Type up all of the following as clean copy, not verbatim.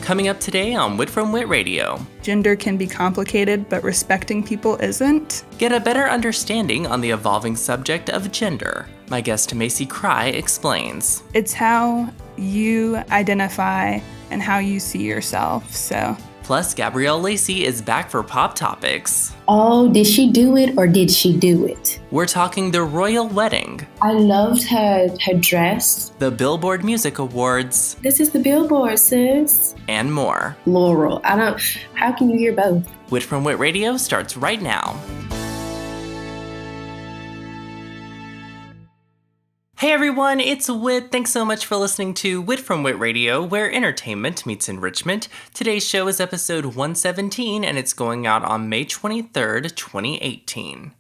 Coming up today on Wit from Whit Radio. Gender can be complicated, but respecting people isn't. Get a better understanding on the evolving subject of gender. My guest MACY CRYE explains. It's how you identify and how you see yourself, Plus, GABRIELLE LACY is back for Pop Topics. Oh, did she do it or did she do it? We're talking the royal wedding. I loved her dress. The Billboard Music Awards. This is the Billboard, sis. And more. Laurel, how can you hear both? Wit from Whit Radio starts right now. Hey everyone, it's Whit. Thanks so much for listening to Wit from Whit Radio, where entertainment meets enrichment. Today's show is episode 117, and it's going out on May 23rd, 2018.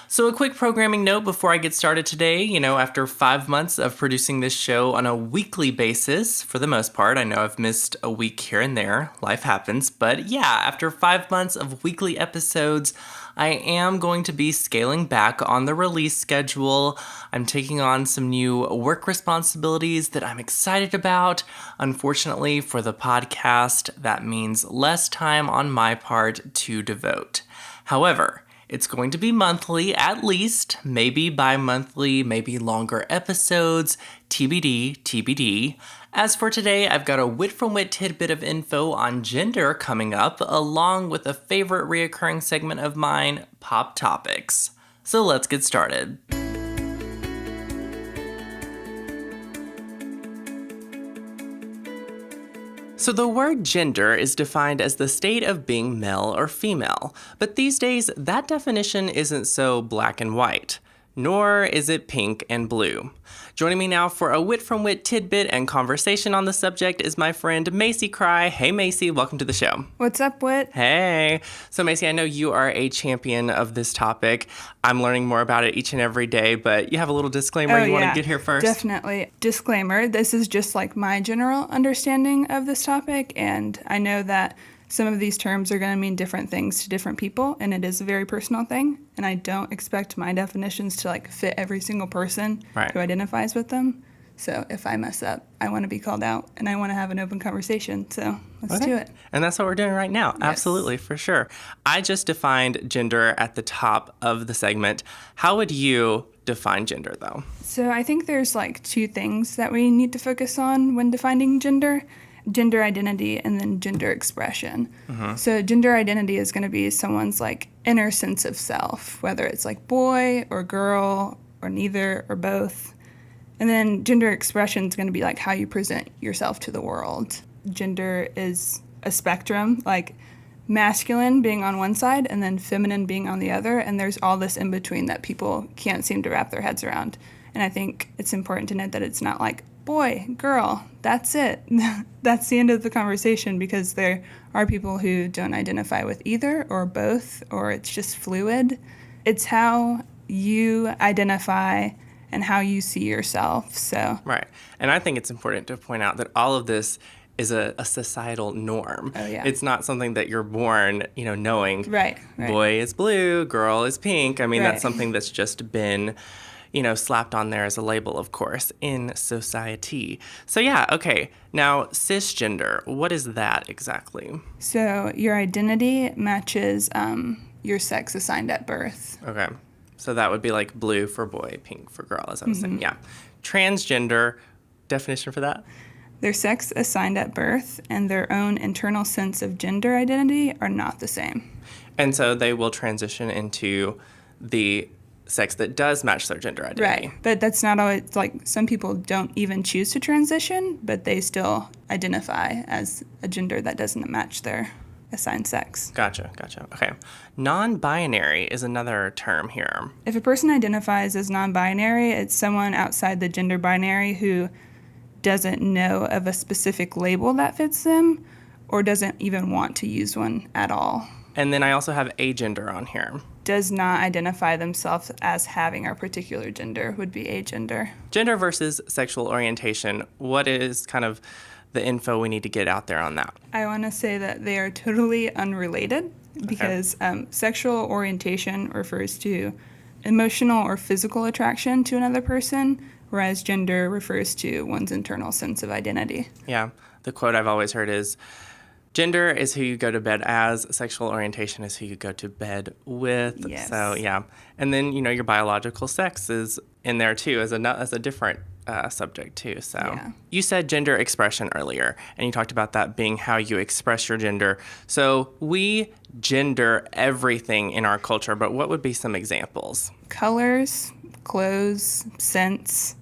So a quick programming note before I get started today. After 5 months of producing this show on a weekly basis, for the most part, I know I've missed a week here and there. Life happens. But yeah, after 5 months of weekly episodes, I am going to be scaling back on the release schedule. I'm taking on some new work responsibilities that I'm excited about. Unfortunately, for the podcast, that means less time on my part to devote. However, it's going to be monthly at least, maybe bi-monthly, maybe longer episodes, TBD. As for today, I've got a Wit from Whit tidbit of info on gender coming up, along with a favorite reoccurring segment of mine, Pop Topics. So let's get started. So the word gender is defined as the state of being male or female, but these days that definition isn't so black and white, nor is it pink and blue. Joining me now for a Wit from Whit tidbit and conversation on the subject is my friend MACY CRYE. Hey MACY, welcome to the show. What's up, Whit? Hey. So MACY, I know you are a champion of this topic. I'm learning more about it each and every day, but you have a little disclaimer want to get here first? Definitely. Disclaimer, this is just like my general understanding of this topic, and I know that some of these terms are going to mean different things to different people, and it is a very personal thing, and I don't expect my definitions to fit every single person who identifies with them. So if I mess up, I want to be called out, and I want to have an open conversation, so let's do it. And that's what we're doing right now. Yes. Absolutely, for sure. I just defined gender at the top of the segment. How would you define gender, though? So I think there's two things that we need to focus on when defining gender. Gender identity and then gender expression. Mm-hmm. So gender identity is going to be someone's inner sense of self, whether it's boy or girl or neither or both. And then gender expression is going to be how you present yourself to the world. Gender is a spectrum, masculine being on one side and then feminine being on the other, and there's all this in between that people can't seem to wrap their heads around. And I think it's important to note that it's not boy, girl, that's it. That's the end of the conversation, because there are people who don't identify with either or both, or it's just fluid. It's how you identify and how you see yourself. Right. And I think it's important to point out that all of this is a societal norm. Oh, yeah. It's not something that you're born, knowing. Right. Boy is blue, girl is pink. I mean, that's something that's just been slapped on there as a label, of course, in society. So yeah, okay. Now, cisgender, what is that exactly? So your identity matches your sex assigned at birth. Okay. So that would be blue for boy, pink for girl, as I was saying. Yeah. Transgender, definition for that? Their sex assigned at birth and their own internal sense of gender identity are not the same. And so they will transition into the sex that does match their gender identity. Right, but that's not always, some people don't even choose to transition, but they still identify as a gender that doesn't match their assigned sex. Gotcha. Okay. Non-binary is another term here. If a person identifies as non-binary, it's someone outside the gender binary who doesn't know of a specific label that fits them or doesn't even want to use one at all. And then I also have agender on here. Does not identify themselves as having a particular gender would be agender. Gender versus sexual orientation. What is kind of the info we need to get out there on that? I want to say that they are totally unrelated because sexual orientation refers to emotional or physical attraction to another person, whereas gender refers to one's internal sense of identity. Yeah. The quote I've always heard is, Gender is who you go to bed as. Sexual orientation is who you go to bed with. Yes. So, yeah. And then, your biological sex is in there, too, as a different subject, too. So, Yeah. You said gender expression earlier, and you talked about that being how you express your gender. So, we gender everything in our culture, but what would be some examples? Colors, clothes, scents.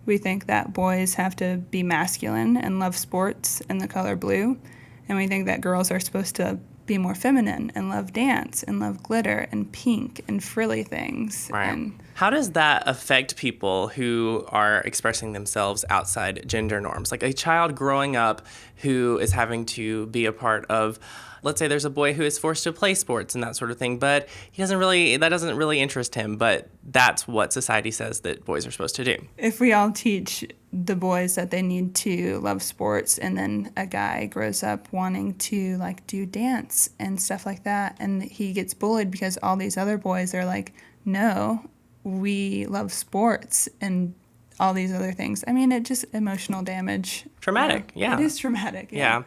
We think that boys have to be masculine and love sports and the color blue. And we think that girls are supposed to be more feminine and love dance and love glitter and pink and frilly things. Right. And how does that affect people who are expressing themselves outside gender norms? Like a child growing up who is having to be a part of, let's say there's a boy who is forced to play sports and that sort of thing, but that doesn't really interest him, but that's what society says that boys are supposed to do. if we all teach the boys that they need to love sports, and then a guy grows up wanting to like do dance and stuff like that, and he gets bullied because all these other boys are like, no, we love sports and all these other things. I mean, it just emotional damage. Traumatic, yeah. It is traumatic. Yeah.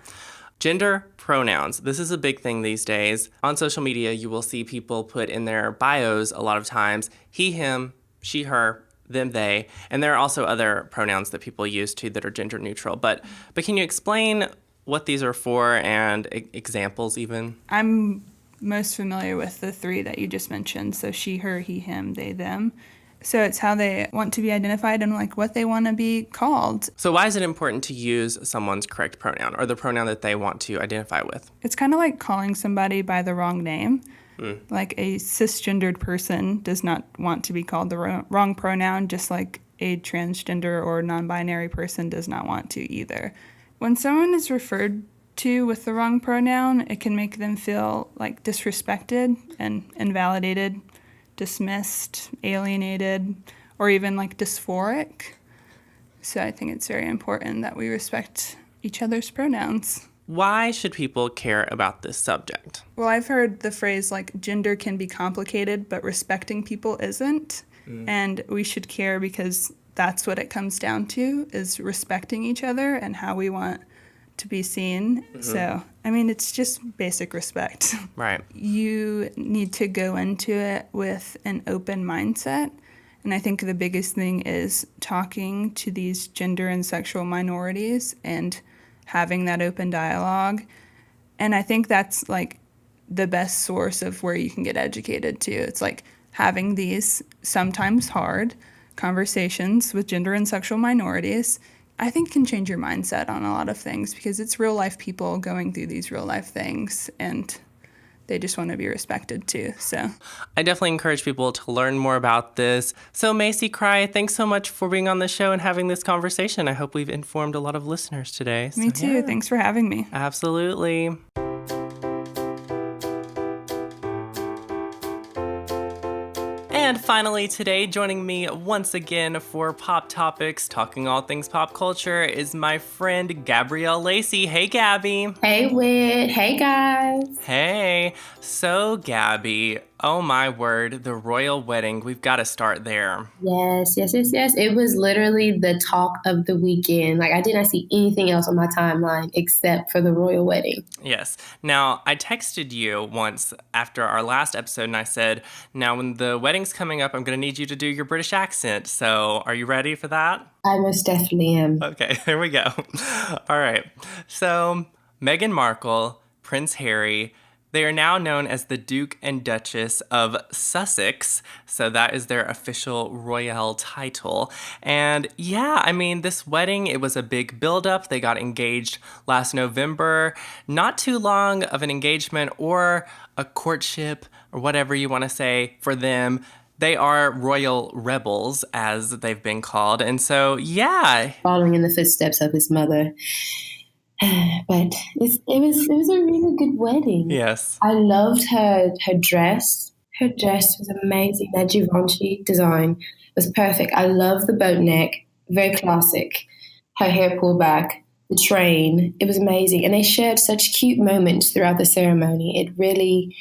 Gender pronouns. This is a big thing these days. On social media, you will see people put in their bios a lot of times, he, him, she, her, them, they, and there are also other pronouns that people use too that are gender neutral. But can you explain what these are for and examples even? I'm most familiar with the three that you just mentioned. So she, her, he, him, they, them. So it's how they want to be identified and like what they want to be called. So why is it important to use someone's correct pronoun or the pronoun that they want to identify with? It's kind of like calling somebody by the wrong name. Like a cisgendered person does not want to be called the wrong pronoun, just like a transgender or non-binary person does not want to either. When someone is referred to with the wrong pronoun, it can make them feel like disrespected and invalidated, dismissed, alienated, or even like dysphoric. So I think it's very important that we respect each other's pronouns. Why should people care about this subject? Well, I've heard the phrase like gender can be complicated, but respecting people isn't. And we should care because that's what it comes down to, is respecting each other and how we want to be seen. So, I mean, it's just basic respect. Right. You need to go into it with an open mindset. And I think the biggest thing is talking to these gender and sexual minorities and having that open dialogue. And I think that's like the best source of where you can get educated too. It's like having these sometimes hard conversations with gender and sexual minorities, I think can change your mindset on a lot of things because it's real life people going through these real life things and they just want to be respected too. So I definitely encourage people to learn more about this. So MACY CRYE, thanks so much for being on the show and having this conversation. I hope we've informed a lot of listeners today. Me too. Yeah. Thanks for having me. Absolutely. And finally today, joining me once again for Pop Topics, talking all things pop culture, is my friend Gabrielle Lacy. Hey, Gabby. Hey, Whit. Hey, guys. Hey. So, Gabby, oh my word, the royal wedding. We've got to start there. Yes. It was literally the talk of the weekend. Like, I did not see anything else on my timeline except for the royal wedding. Yes. Now, I texted you once after our last episode and I said, now when the wedding's coming up, I'm going to need you to do your British accent. So, are you ready for that? I most definitely am. Okay, here we go. All right. So, Meghan Markle, Prince Harry, they are now known as the Duke and Duchess of Sussex, so that is their official royal title. And yeah, I mean, this wedding, it was a big buildup. They got engaged last November. Not too long of an engagement or a courtship or whatever you want to say for them. They are royal rebels, as they've been called. And so, yeah. Following in the footsteps of his mother. But it was a really good wedding. Yes. I loved her dress. Her dress was amazing. That Givenchy design was perfect. I love the boat neck, very classic. Her hair pulled back, the train, it was amazing. And they shared such cute moments throughout the ceremony. It really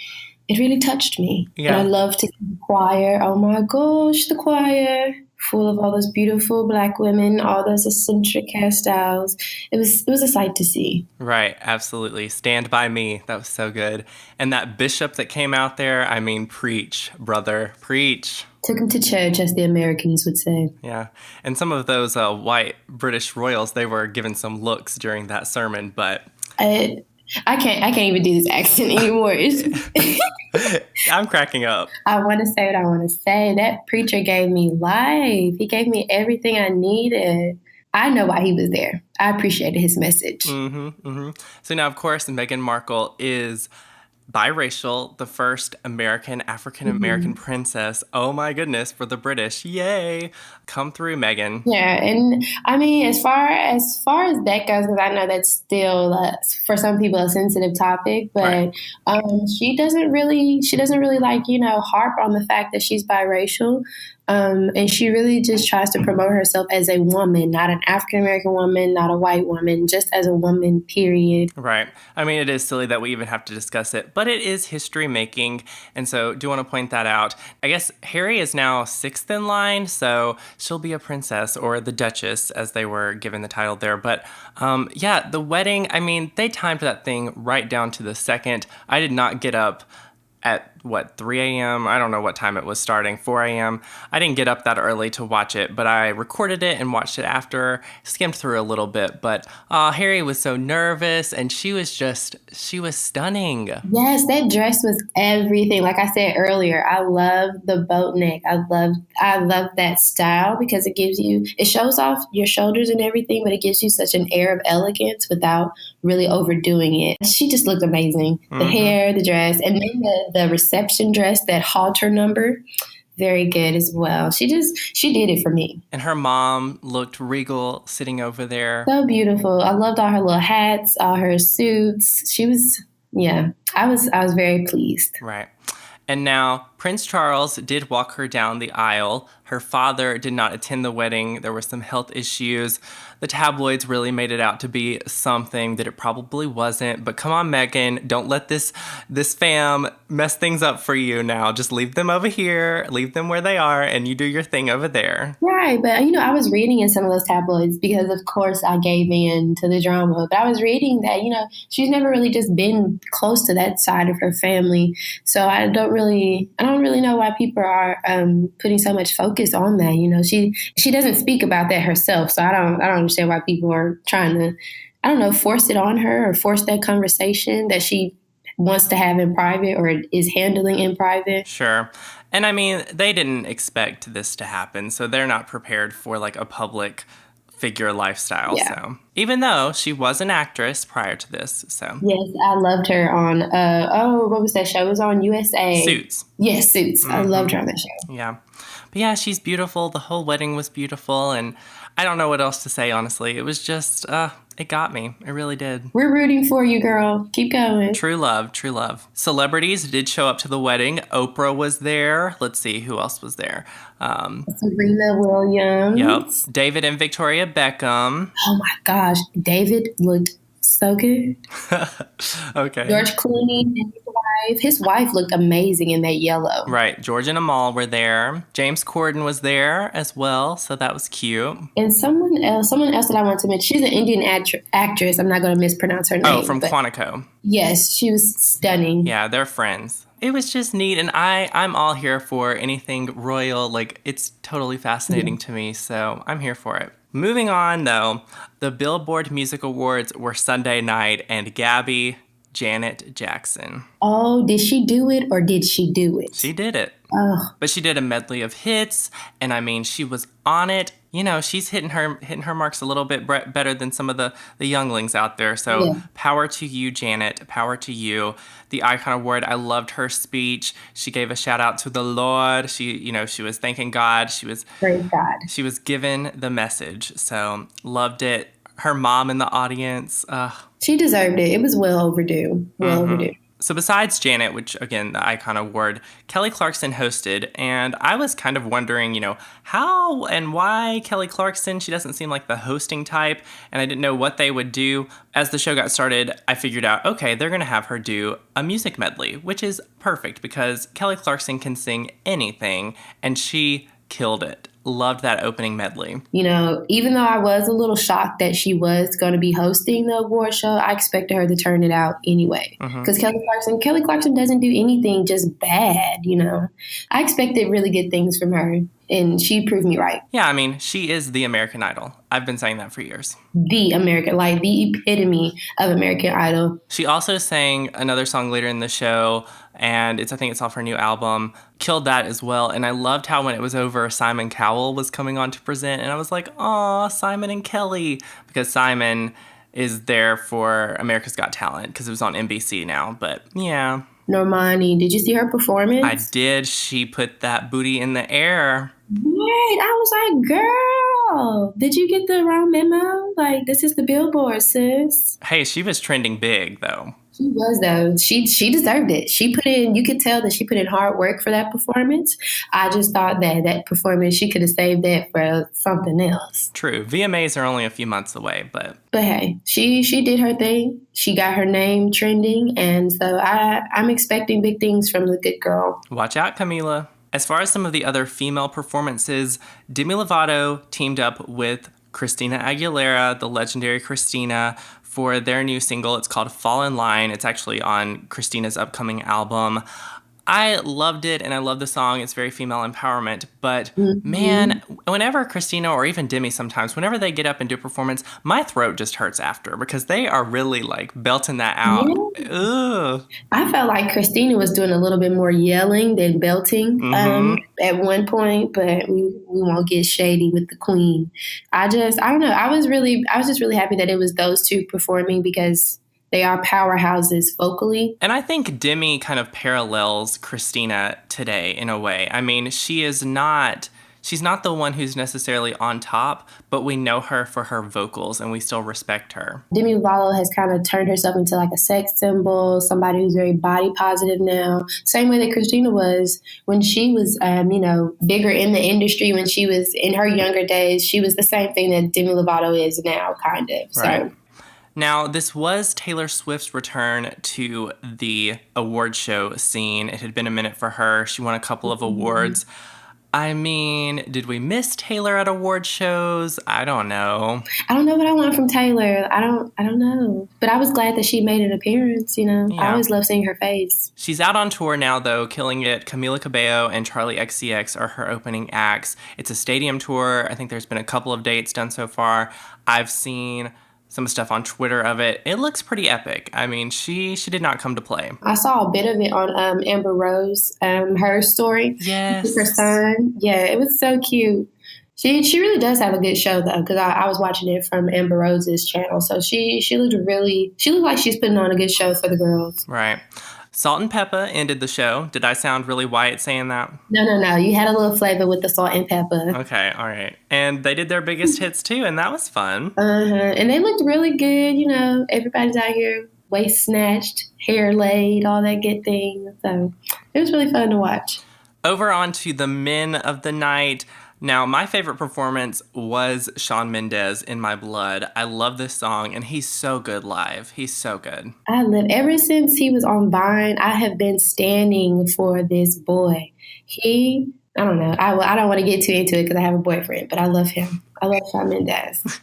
touched me. Yeah. And I loved to see the choir. Oh my gosh, the choir. full of all those beautiful Black women, all those eccentric hairstyles. It was a sight to see. Right, absolutely. Stand by Me. That was so good. And that bishop that came out there, I mean, preach, brother, preach. Took him to church, as the Americans would say. Yeah. And some of those white British royals, they were given some looks during that sermon, but I can't even do this accent anymore. I'm cracking up. I want to say what I want to say. That preacher gave me life. He gave me everything I needed. I know why he was there. I appreciated his message. So now, of course, Meghan Markle is biracial, the first African-American princess. Oh my goodness, for the British. Yay. Come through, Meghan. Yeah, and I mean, as far as that goes, because I know that's still for some people a sensitive topic, but she doesn't really like, harp on the fact that she's biracial. And she really just tries to promote herself as a woman, not an African-American woman, not a white woman, just as a woman, period. Right. I mean, it is silly that we even have to discuss it, but it is history making. And so do want to point that out. I guess Harry is now 6th in line, so she'll be a princess, or the Duchess, as they were given the title there. But yeah, the wedding, I mean, they timed that thing right down to the second. I did not get up at 3 a.m.? I don't know what time it was starting, 4 a.m. I didn't get up that early to watch it, but I recorded it and watched it after, skimmed through a little bit. But Harry was so nervous, and she was stunning. Yes, that dress was everything. Like I said earlier, I love the boat neck. I love that style because it shows off your shoulders and everything, but it gives you such an air of elegance without really overdoing it. She just looked amazing. The hair, the dress, and then the reception dress, that halter number, very good as well. She did it for me. And her mom looked regal sitting over there. So beautiful. I loved all her little hats, all her suits. I was very pleased. Right. And now Prince Charles did walk her down the aisle. Her father did not attend the wedding. There were some health issues. The tabloids really made it out to be something that it probably wasn't. But come on, Meghan, don't let this fam mess things up for you now. Just leave them over here, leave them where they are, and you do your thing over there. Right, but I was reading in some of those tabloids because, of course, I gave in to the drama. But I was reading that, she's never really just been close to that side of her family. So I don't really know why people are putting so much focus on that. She doesn't speak about that herself, so I don't understand why people are trying to, force it on her or force that conversation that she wants to have in private or is handling in private. Sure. And I mean, they didn't expect this to happen, so they're not prepared for like a public figure lifestyle. Yeah. So even though she was an actress prior to this, so yes, I loved her on what was that show? It was on USA. Suits. Yes, Suits. I loved her on that show. Yeah. But yeah, she's beautiful. The whole wedding was beautiful, and I don't know what else to say, honestly. It was just, it got me. It really did. We're rooting for you, girl. Keep going. True love, true love. Celebrities did show up to the wedding. Oprah was there. Let's see, who else was there? Serena Williams. Yep. David and Victoria Beckham. Oh my gosh. David looked so good. Okay. George Clooney and his wife looked amazing in that yellow. Right. George and Amal were there. James Corden was there as well, so that was cute. And someone else that I want to mention, she's an Indian actress. I'm not going to mispronounce her name. Oh, from Quantico. Yes, she was stunning. Yeah, they're friends. It was just neat, and I'm all here for anything royal. Like, it's totally fascinating to me, so I'm here for it. Moving on, though, the Billboard Music Awards were Sunday night, and Janet Jackson. Oh, did she do it or did she do it? She did it. Oh. But she did a medley of hits, and I mean, she was on it. She's hitting her marks a little bit better than some of the younglings out there. So Power to you, Janet. Power to you. The Icon Award, I loved her speech. She gave a shout out to the Lord. She was thanking God. Praise God. She was given the message. So loved it. Her mom in the audience. She deserved it. It was well overdue. Overdue. So besides Janet, which, again, the Icon Award, Kelly Clarkson hosted, and I was kind of wondering, how and why Kelly Clarkson? She doesn't seem like the hosting type, and I didn't know what they would do. As the show got started, I figured out, okay, they're going to have her do a music medley, which is perfect because Kelly Clarkson can sing anything, and she killed it. loved that opening medley. You know, even though I was a little shocked that she was going to be hosting the award show, I expected her to turn it out anyway. Because Kelly Clarkson doesn't do anything just bad, you know. I expected really good things from her, and she proved me right. Yeah, I mean, she is the American Idol. I've been saying that for years. The epitome of American Idol. She also sang another song later in the show, and I think it's off her new album. Killed that as well. And I loved how when it was over, Simon Cowell was coming on to present, and I was like, aw, Simon and Kelly, because Simon is there for America's Got Talent because it was on NBC now. But yeah. Normani, did you see her performance? I did. She put that booty in the air. Right. I was like, girl, did you get the wrong memo? Like, this is the Billboard, sis. Hey, she was trending big, though. She was, though. She deserved it. She put in, you could tell that she put in hard work for that performance. I just thought that performance, she could have saved that for something else. True. VMAs are only a few months away, but hey, she did her thing. She got her name trending, and so I'm expecting big things from the good girl. Watch out, Camila. As far as some of the other female performances, Demi Lovato teamed up with Christina Aguilera, the legendary Christina, for their new single. It's called Fall in Line. It's actually on Christina's upcoming album. I loved it, and I love the song. It's very female empowerment. But, man, whenever Christina or even Demi sometimes, whenever they get up and do a performance, my throat just hurts after because they are really, like, belting that out. Yeah. Ugh. I felt like Christina was doing a little bit more yelling than belting at one point, but we won't get shady with the queen. I don't know. I was just really happy that it was those two performing because they are powerhouses vocally. And I think Demi kind of parallels Christina today in a way. I mean, she's not the one who's necessarily on top, but we know her for her vocals and we still respect her. Demi Lovato has kind of turned herself into like a sex symbol, somebody who's very body positive now. Same way that Christina was when she was, bigger in the industry, when she was in her younger days. She was the same thing that Demi Lovato is now, kind of. Right. So. Now, this was Taylor Swift's return to the award show scene. It had been a minute for her. She won a couple of awards. I mean, did we miss Taylor at award shows? I don't know. I don't know what I want from Taylor. I don't know. But I was glad that she made an appearance, you know. Yeah. I always love seeing her face. She's out on tour now, though, killing it. Camila Cabello and Charlie XCX are her opening acts. It's a stadium tour. I think there's been a couple of dates done so far. I've seen some stuff on Twitter of it. It looks pretty epic. I mean, she did not come to play. I saw a bit of it on Amber Rose, her story. Yes. Her son. Yeah, it was so cute. She really does have a good show, though, because I was watching it from Amber Rose's channel. So she looked like she's putting on a good show for the girls. Right. Salt and Peppa ended the show. Did I sound really white saying that? No. You had a little flavor with the Salt and Peppa. Okay, all right. And they did their biggest hits, too, and that was fun. And they looked really good. You know, everybody's out here waist snatched, hair laid, all that good thing. So it was really fun to watch. Over on to the men of the night. Now, my favorite performance was Shawn Mendes, In My Blood. I love this song, and he's so good live. He's so good. Ever since he was on Vine, I have been standing for this boy. I don't know. I don't want to get too into it because I have a boyfriend, but I love him. I love Shawn Mendes.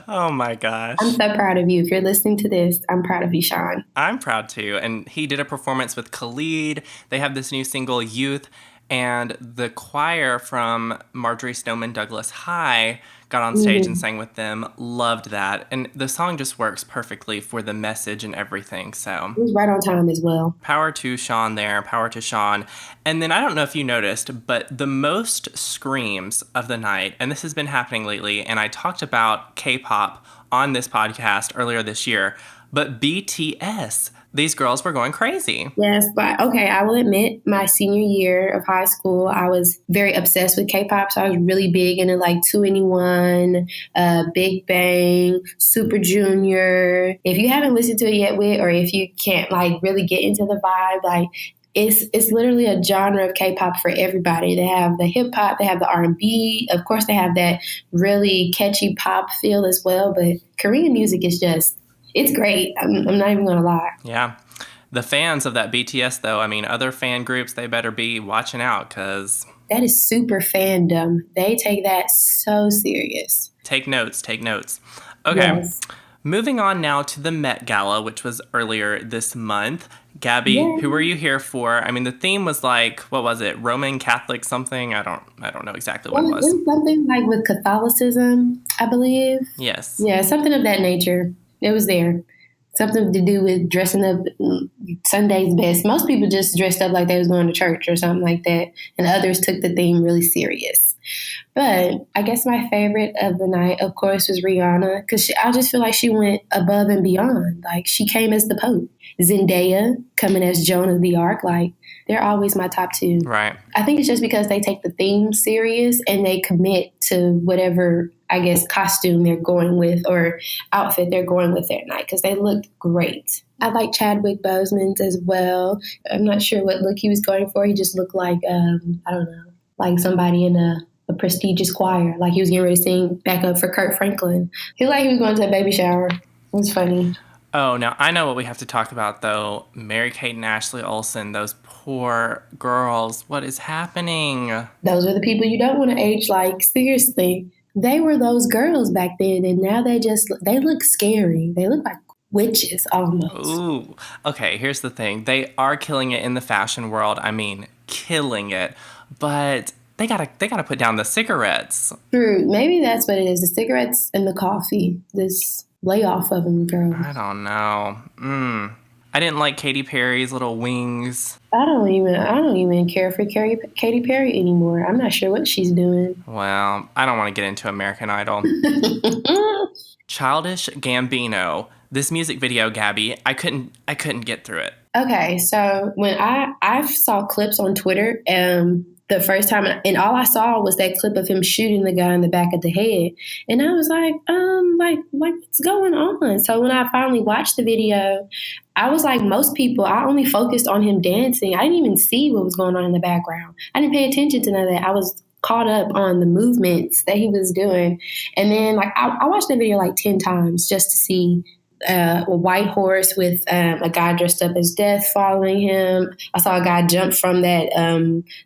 Oh, my gosh. I'm so proud of you. If you're listening to this, I'm proud of you, Shawn. I'm proud, too. And he did a performance with Khalid. They have this new single, Youth. And the choir from Marjorie Stoneman Douglas High got on stage and sang with them. Loved that. And the song just works perfectly for the message and everything. So it was right on time as well. Power to Shawn there. Power to Shawn. And then I don't know if you noticed, but the most screams of the night, and this has been happening lately, and I talked about K-pop on this podcast earlier this year, but BTS. These girls were going crazy. Yes, but okay, I will admit, my senior year of high school, I was very obsessed with K-pop. So I was really big into like 2NE1, Big Bang, Super Junior. If you haven't listened to it yet, or if you can't like really get into the vibe, like it's literally a genre of K-pop for everybody. They have the hip hop, they have the R&B. Of course, they have that really catchy pop feel as well. But Korean music is just, it's great. I'm not even going to lie. Yeah. The fans of that BTS, though, I mean, other fan groups, they better be watching out because that is super fandom. They take that so serious. Take notes. Okay. Yes. Moving on now to the Met Gala, which was earlier this month. Gabby, Yay. who were you here for? I mean, the theme was like, what was it? Roman Catholic something? I don't know exactly what it was. It was something like with Catholicism, I believe. Yes. Yeah, something of that nature. It was there. Something to do with dressing up Sunday's best. Most people just dressed up like they was going to church or something like that, and others took the theme really serious. But I guess my favorite of the night, of course, was Rihanna, because I just feel like she went above and beyond. Like, she came as the Pope. Zendaya coming as Joan of the Arc. Like, they're always my top two. Right. I think it's just because they take the theme serious and they commit to whatever, I guess, costume they're going with or outfit they're going with that night, because they looked great. I like Chadwick Boseman as well. I'm not sure what look he was going for. He just looked like, I don't know, like somebody in a prestigious choir. Like he was getting ready to sing back up for Kurt Franklin. He looked like he was going to a baby shower. It was funny. Oh, now I know what we have to talk about, though. Mary-Kate and Ashley Olsen, those poor girls. What is happening? Those are the people you don't want to age like. Seriously. They were those girls back then, and now they look scary. They look like witches almost. Ooh. Okay, here's the thing. They are killing it in the fashion world. I mean, killing it. But they gotta put down the cigarettes. True. Maybe that's what it is. The cigarettes and the coffee. This lay off of them, girl. I don't know. I didn't like Katy Perry's little wings. I don't even care for Katy Perry anymore. I'm not sure what she's doing. Well, I don't want to get into American Idol. Childish Gambino. This music video, Gabby, I couldn't get through it. Okay, so when I saw clips on Twitter, the first time, and all I saw was that clip of him shooting the guy in the back of the head, and I was like, what's going on? So when I finally watched the video, I was like most people, I only focused on him dancing. I didn't even see what was going on in the background. I didn't pay attention to none of that. I was caught up on the movements that he was doing, and then like I watched the video like 10 times just to see a white horse with a guy dressed up as Death following him. I saw a guy jump from that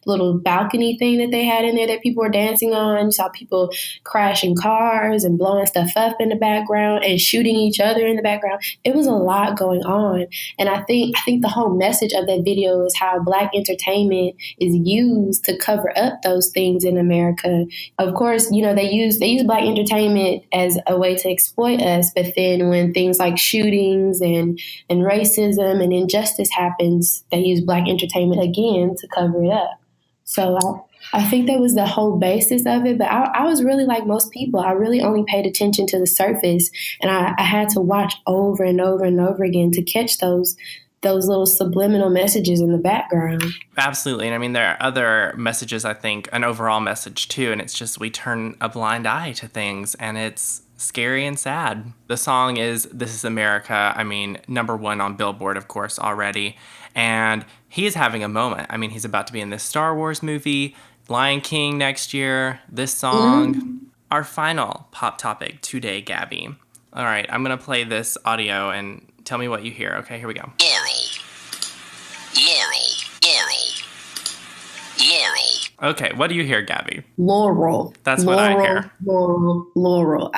little balcony thing that they had in there that people were dancing on. You saw people crashing cars and blowing stuff up in the background and shooting each other in the background. It was a lot going on. And I think the whole message of that video is how Black entertainment is used to cover up those things in America. Of course, you know, they use Black entertainment as a way to exploit us, but then when things like shootings and racism and injustice happens, they use Black entertainment again to cover it up. So I think that was the whole basis of it. But I was really like most people. I really only paid attention to the surface, and I had to watch over and over and over again to catch those little subliminal messages in the background. Absolutely. And I mean, there are other messages, I think, an overall message too. And it's just we turn a blind eye to things, and it's scary and sad. The song is This Is America. I mean, #1 on Billboard, of course, already. And he is having a moment. I mean, he's about to be in this Star Wars movie, Lion King next year, this song. Our final pop topic today, Gabby. All right, I'm going to play this audio and tell me what you hear. Okay, here we go. Okay, what do you hear, Gabby? Laurel. That's what I hear. Laurel.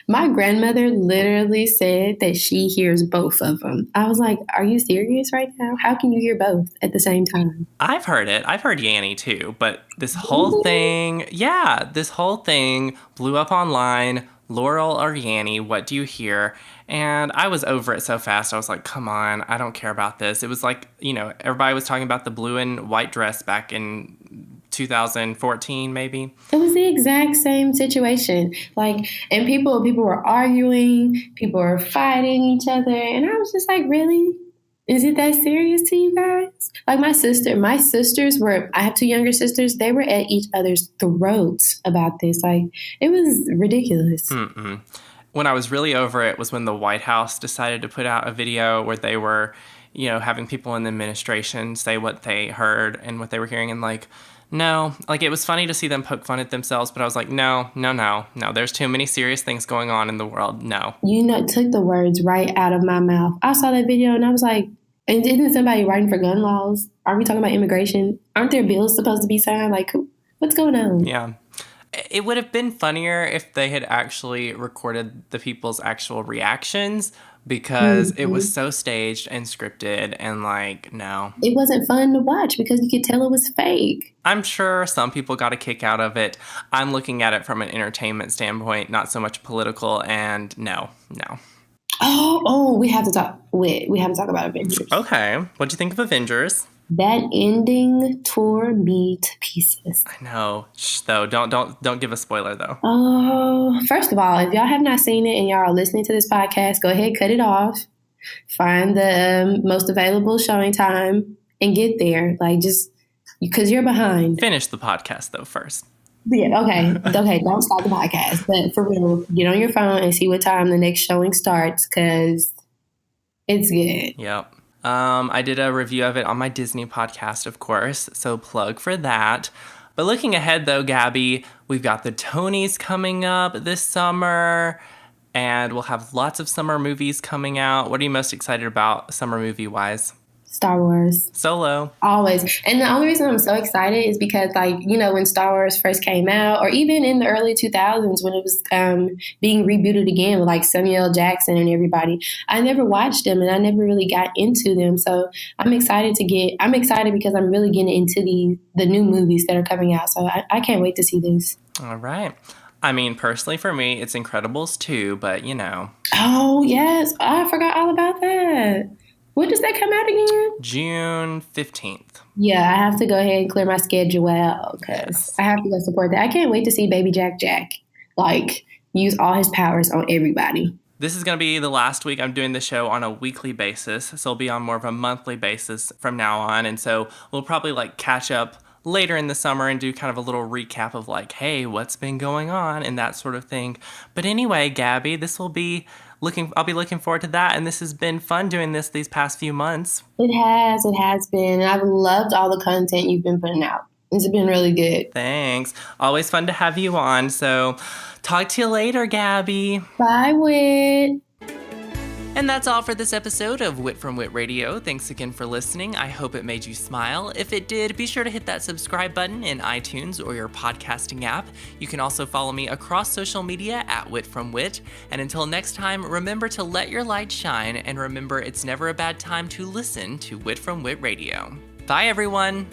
My grandmother literally said that she hears both of them. I was like, are you serious right now? How can you hear both at the same time? I've heard it. I've heard Yanny too, but this whole thing blew up online. Laurel or Yanny, what do you hear? And I was over it so fast. I was like, come on, I don't care about this. It was like, you know, everybody was talking about the blue and white dress back in 2014, maybe. It was the exact same situation. Like, and people were arguing, people were fighting each other. And I was just like, really? Is it that serious to you guys? Like my sisters were, I have 2 younger sisters. They were at each other's throats about this. Like, it was ridiculous. Mm-mm. When I was really over it was when the White House decided to put out a video where they were, you know, having people in the administration say what they heard and what they were hearing. And like, no, like it was funny to see them poke fun at themselves, but I was like, no, there's too many serious things going on in the world. No. You know, took the words right out of my mouth. I saw that video and I was like, and isn't somebody writing for gun laws? Are we talking about immigration? Aren't there bills supposed to be signed? Like, What's going on? Yeah. It would have been funnier if they had actually recorded the people's actual reactions, because it was so staged and scripted and like, no. It wasn't fun to watch because you could tell it was fake. I'm sure some people got a kick out of it. I'm looking at it from an entertainment standpoint, not so much political, and no. Oh, we have to talk. Wait, we have to talk about Avengers. Okay. What'd you think of Avengers? That ending tore me to pieces. I know. Shh, though. Don't give a spoiler, though. Oh, first of all, if y'all have not seen it and y'all are listening to this podcast, go ahead, cut it off. Find the most available showing time and get there. Like, just because you're behind. Finish the podcast, though, first. Yeah, okay. Don't stop the podcast. But for real, get on your phone and see what time the next showing starts, because it's good. Yep. I did a review of it on my Disney podcast, of course, so plug for that. But looking ahead, though, Gabby, we've got the Tonys coming up this summer, and we'll have lots of summer movies coming out. What are you most excited about summer movie-wise? Star Wars. Solo. Always. And the only reason I'm so excited is because, like, you know, when Star Wars first came out, or even in the early 2000s when it was being rebooted again with, like, Samuel L. Jackson and everybody, I never watched them and I never really got into them. So I'm excited because I'm really getting into the new movies that are coming out. So I can't wait to see this. All right. I mean, personally, for me, it's Incredibles 2, but, you know. Oh, yes. I forgot all about that. When does that come out again? June 15th. Yeah, I have to go ahead and clear my schedule out because I have to go support that. I can't wait to see Baby Jack, like, use all his powers on everybody. This is going to be the last week I'm doing the show on a weekly basis, so it'll be on more of a monthly basis from now on. And so we'll probably, like, catch up later in the summer and do kind of a little recap of, like, hey, what's been going on and that sort of thing. But anyway, Gabby, I'll be looking forward to that, and this has been fun doing these past few months. It has been. I've loved all the content you've been putting out. It's been really good. Thanks. Always fun to have you on, so talk to you later, Gabby. Bye, Whit. And that's all for this episode of Wit from Whit Radio. Thanks again for listening. I hope it made you smile. If it did, be sure to hit that subscribe button in iTunes or your podcasting app. You can also follow me across social media at Wit from Whit. And until next time, remember to let your light shine, and remember it's never a bad time to listen to Wit from Whit Radio. Bye, everyone.